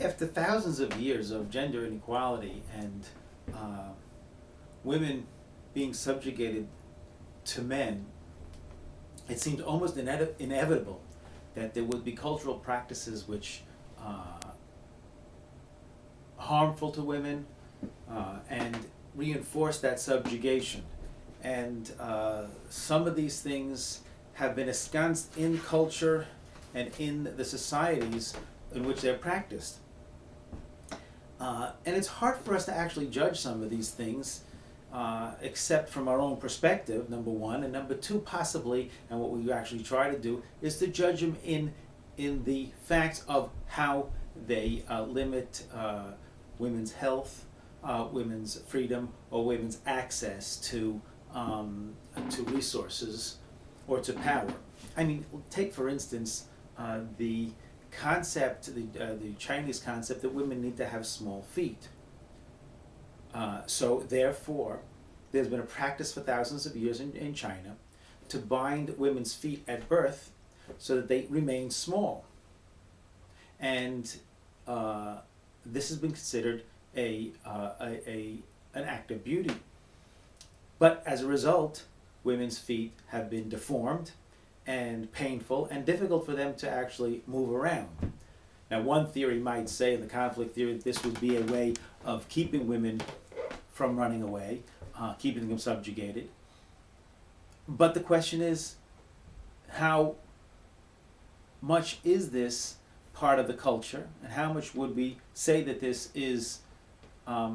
after thousands of years of gender inequality and women being subjugated to men, it seemed almost inevitable that there would be cultural practices which harmful to women and reinforce that subjugation. And some of these things have been ensconced in culture and in the societies in which they're practiced. And it's hard for us to actually judge some of these things, except from our own perspective, number one, and number two, possibly, and what we actually try to do, is to judge them in the facts of how they limit women's health, women's freedom, or women's access to resources or to power. I mean, take for instance the concept, the Chinese concept that women need to have small feet. So therefore, there's been a practice for thousands of years in China to bind women's feet at birth so that they remain small. And this has been considered an act of beauty. But as a result, women's feet have been deformed and painful and difficult for them to actually move around. Now, one theory might say, in the conflict theory, that this would be a way of keeping women from running away, keeping them subjugated. But the question is, how much is this part of the culture, and how much would we say that this is a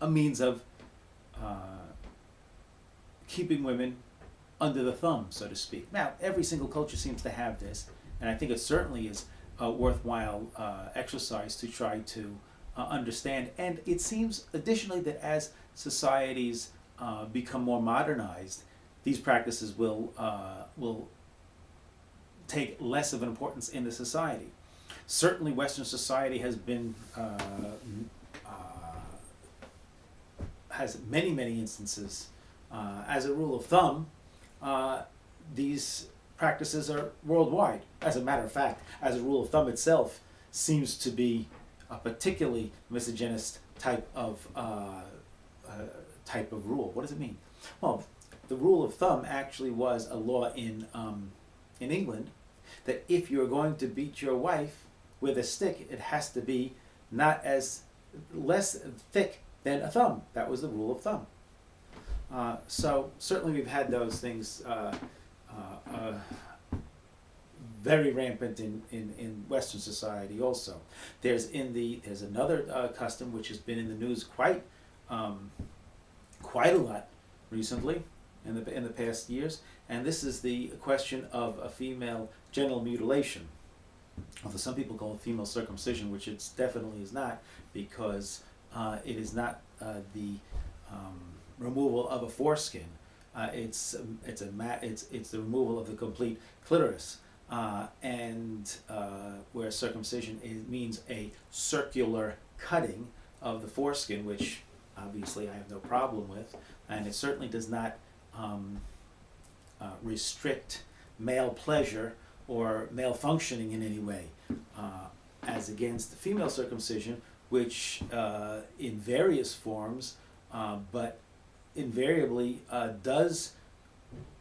means of keeping women under the thumb, so to speak? Now, every single culture seems to have this, and I think it certainly is a worthwhile exercise to try to understand. And it seems, additionally, that as societies become more modernized, these practices will take less of an importance in the society. Certainly, Western society has been has many instances. As a rule of thumb, these practices are worldwide. As a matter of fact, as a rule of thumb itself seems to be a particularly misogynist type of rule. What does it mean? Well, the rule of thumb actually was a law in England that if you're going to beat your wife with a stick, it has to be not as less thick than a thumb. That was the rule of thumb. So certainly we've had those things very rampant in Western society also. There's another custom which has been in the news quite a lot recently in the past years, and this is the question of a female genital mutilation. Although some people call it female circumcision, which it definitely is not, because it is not the removal of a foreskin. It's the removal of the complete clitoris, and where circumcision means a circular cutting of the foreskin, which obviously I have no problem with, and it certainly does not restrict male pleasure or male functioning in any way, as against the female circumcision, which in various forms, but invariably does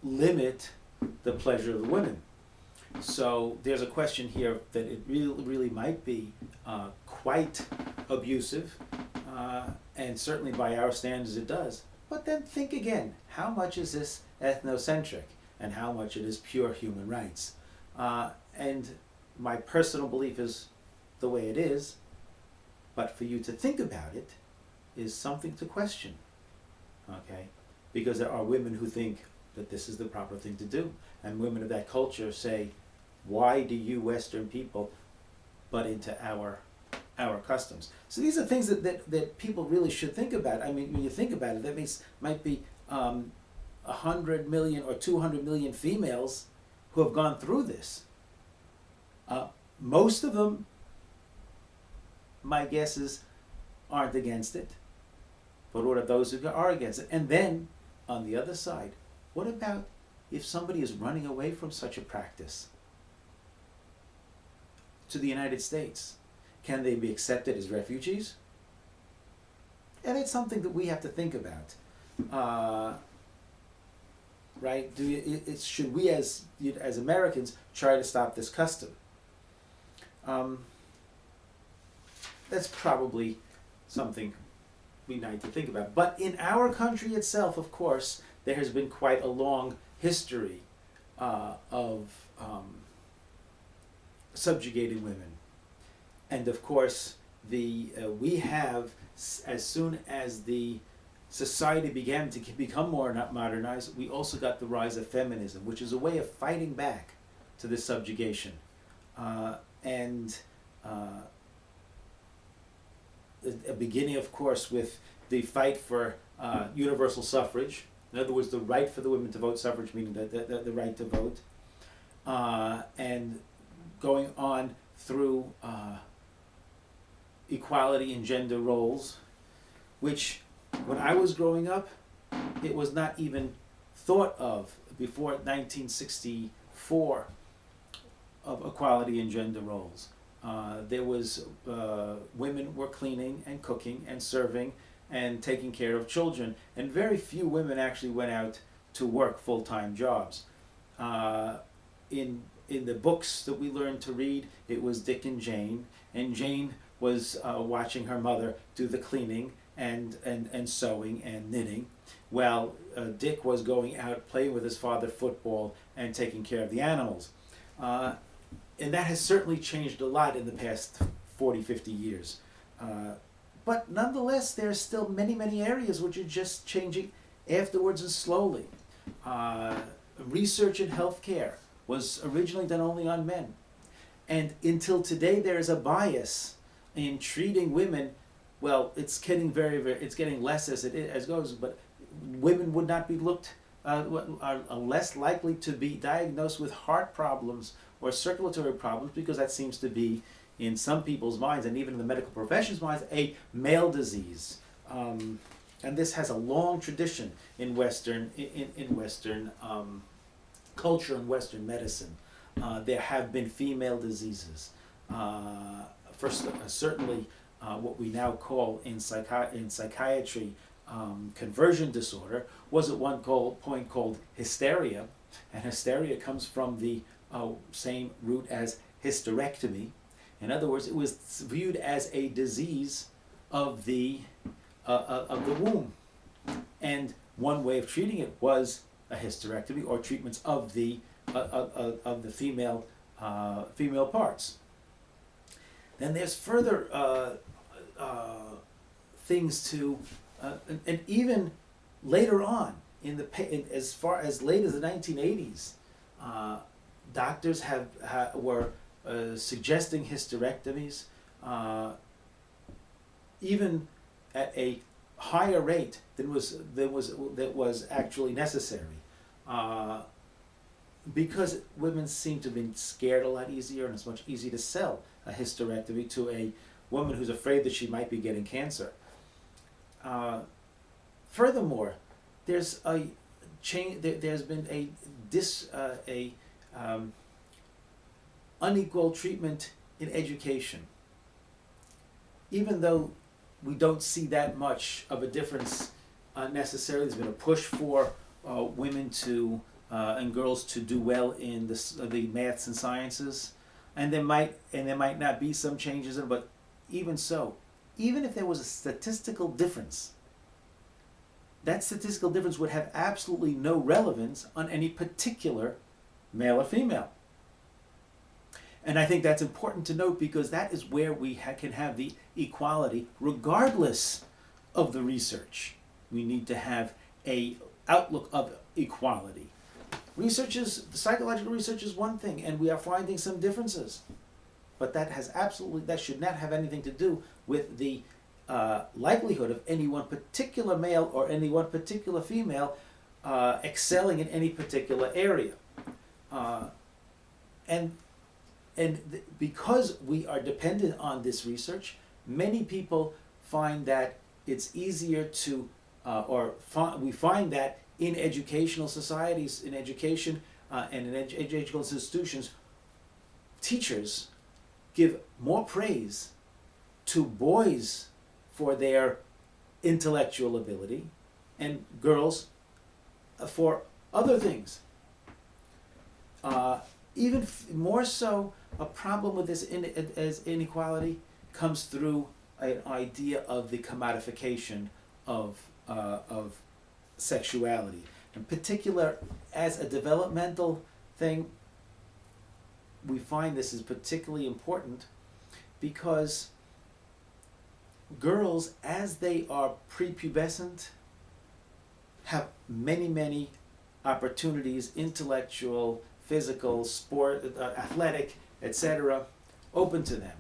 limit the pleasure of the women. So there's a question here that it really might be quite abusive, and certainly by our standards it does. But then think again, how much is this ethnocentric and how much it is pure human rights? And my personal belief is the way it is, but for you to think about it is something to question, okay? Because there are women who think that this is the proper thing to do, and women of that culture say, why do you Western people butt into our customs? So these are things that people really should think about. I mean, when you think about it, that might be 100 million or 200 million females who have gone through this. Most of them, my guess is, aren't against it. But what are those who are against it? And then, on the other side, what about if somebody is running away from such a practice to the United States? Can they be accepted as refugees? And it's something that we have to think about. Right? Should we as Americans try to stop this custom? That's probably something we need to think about. But in our country itself, of course, there has been quite a long history of subjugating women. And of course, we have, as soon as the society began to become more modernized, we also got the rise of feminism, which is a way of fighting back to this subjugation. A beginning, of course, with the fight for universal suffrage. In other words, the right for the women to vote, suffrage meaning the right to vote. And going on through equality in gender roles, which when I was growing up, it was not even thought of before 1964 of equality in gender roles. There was, women were cleaning and cooking and serving and taking care of children, and very few women actually went out to work full-time jobs. In the books that we learned to read, it was Dick and Jane was watching her mother do the cleaning and sewing and knitting, while Dick was going out playing with his father football and taking care of the animals. And that has certainly changed a lot in the past 40, 50 years. But nonetheless, there are still many, many areas which are just changing afterwards and slowly. Research in healthcare was originally done only on men. And until today, there is a bias in treating women. Well, it's getting it's getting less as it goes, but women would not be are less likely to be diagnosed with heart problems or circulatory problems, because that seems to be, in some people's minds, and even in the medical profession's minds, a male disease. And this has a long tradition in Western culture and Western medicine. There have been female diseases. Certainly what we now call in psychiatry conversion disorder was at one point called hysteria, and hysteria comes from the same root as hysterectomy. In other words, it was viewed as a disease of the womb, and one way of treating it was a hysterectomy, or treatments of the female parts. Then there's further things to, and even later on, as far as late as the 1980s, doctors were suggesting hysterectomies, even at a higher rate than was actually necessary, because women seem to have been scared a lot easier, and it's much easier to sell a hysterectomy to a woman who's afraid that she might be getting cancer. Furthermore, there's a change. There's been a unequal treatment in education. Even though we don't see that much of a difference necessarily, there's been a push for women and girls to do well in the maths and sciences, and there might not be some changes in it, but even so, even if there was a statistical difference, that statistical difference would have absolutely no relevance on any particular male or female. And I think that's important to note, because that is where we can have the equality regardless of the research. We need to have a outlook of equality. Psychological research is one thing, and we are finding some differences. But that should not have anything to do with the likelihood of any one particular male or any one particular female excelling in any particular area. Because we are dependent on this research, many people find that it's easier to, we find that in educational societies, in education and in educational institutions, teachers give more praise to boys for their intellectual ability and girls for other things. Even more so, a problem with this as inequality comes through an idea of the commodification of sexuality. In particular, as a developmental thing, we find this is particularly important because girls, as they are prepubescent, have many opportunities, intellectual, physical, sport, athletic, etc., open to them.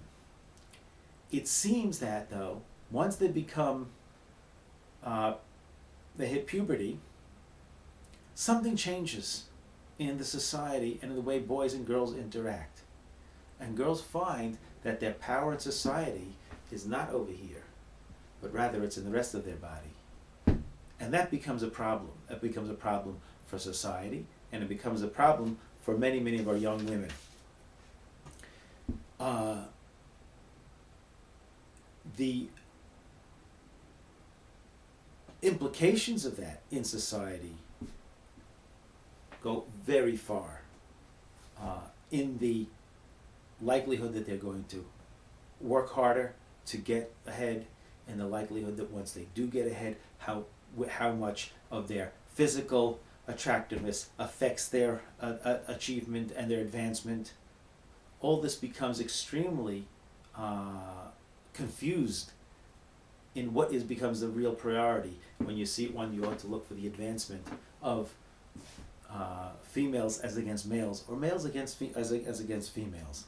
It seems that, though, once they become, they hit puberty, something changes in the society and in the way boys and girls interact. And girls find that their power in society is not over here, but rather it's in the rest of their body. And that becomes a problem. It becomes a problem for society, and it becomes a problem for many of our young women. The implications of that in society go very far in the likelihood that they're going to work harder to get ahead, and the likelihood that once they do get ahead, how much of their physical attractiveness affects their achievement and their advancement. All this becomes extremely confused in what becomes the real priority. When you see one, you ought to look for the advancement of females as against males, or males as against females.